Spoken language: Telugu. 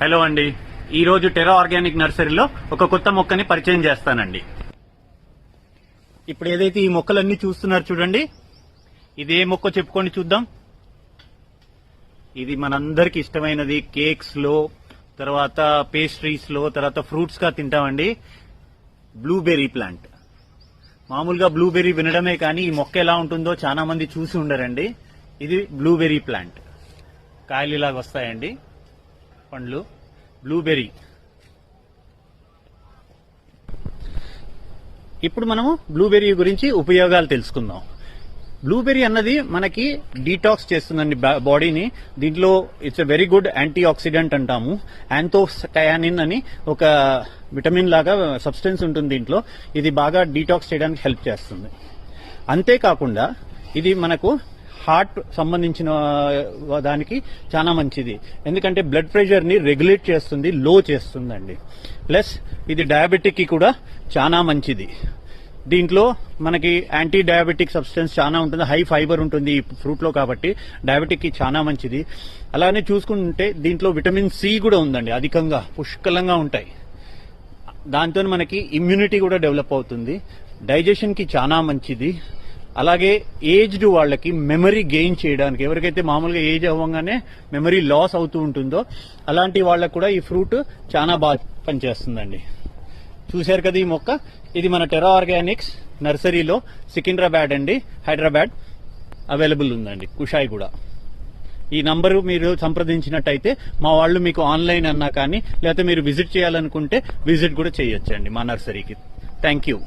హలో అండి, ఈ రోజు టెరా ఆర్గానిక్ నర్సరీలో ఒక కొత్త మొక్కని పరిచయం చేస్తానండి. ఇప్పుడు ఏదైతే ఈ మొక్కలన్నీ చూస్తున్నారు చూడండి, ఇది ఏ మొక్క చెప్పుకొని చూద్దాం. ఇది మనందరికి ఇష్టమైనది. కేక్స్ లో, తర్వాత పేస్ట్రీస్ లో, తర్వాత ఫ్రూట్స్ గా తింటామండి. Blueberry plant. మామూలుగా బ్లూబెర్రీ వినడమే కానీ ఈ మొక్క ఎలా ఉంటుందో చాలా మంది చూసి ఉండరండి. ఇది బ్లూబెర్రీ ప్లాంట్. కాయలు ఇలాగ వస్తాయండి, పండ్లు. బ్లూబెర్రీ. ఇప్పుడు మనము బ్లూబెర్రీ గురించి ఉపయోగాలు తెలుసుకుందాం. బ్లూబెర్రీ అన్నది మనకి డీటాక్స్ చేస్తుందండి బాడీని. దీంట్లో it's a very good anti oxidant అంటాము. యాంథోసయానిన్ అని ఒక విటమిన్ లాగా సబ్స్టెన్స్ ఉంటుంది దీంట్లో. ఇది బాగా డీటాక్స్ చేయడానికి హెల్ప్ చేస్తుంది. అంతేకాకుండా ఇది మనకు హార్ట్ సంబంధించిన దానికి చాలా మంచిది. ఎందుకంటే బ్లడ్ ప్రెషర్ ని రెగ్యులేట్ చేస్తుంది, లో చేస్తుందండి. ప్లస్ ఇది డయాబెటిక్ కి కూడా చాలా మంచిది. దీంట్లో మనకి యాంటీ డయాబెటిక్ సబ్స్టెన్స్ చాలా ఉంటుంది. హై ఫైబర్ ఉంటుంది ఈ ఫ్రూట్ లో, కాబట్టి డయాబెటిక్ కి చాలా మంచిది. అలానే చూసుకుంటే దీంట్లో విటమిన్ సి కూడా ఉందండి, అధికంగా పుష్కలంగా ఉంటాయి. దాంతో మనకి ఇమ్యూనిటీ కూడా డెవలప్ అవుతుంది. డైజెషన్ కి చాలా మంచిది. అలాగే ఏజ్డ్ వాళ్ళకి మెమరీ గెయిన్ చేయడానికి, ఎవరికైతే మామూలుగా ఏజ్ అవ్వగానే మెమరీ లాస్ అవుతూ ఉంటుందో అలాంటి వాళ్ళకు కూడా ఈ ఫ్రూట్ చాలా బాగా పనిచేస్తుందండి. చూశారు కదా ఈ మొక్క. ఇది మన టెరా ఆర్గానిక్స్ నర్సరీలో సికింద్రాబాద్ అండి, హైదరాబాద్ అవైలబుల్ ఉందండి. కుషాయి కూడా. ఈ నంబరు మీరు సంప్రదించినట్టయితే మా వాళ్ళు మీకు ఆన్లైన్ అన్నా కానీ, లేకపోతే మీరు విజిట్ చేయాలనుకుంటే విజిట్ కూడా చేయొచ్చండి మా నర్సరీకి. Thank you.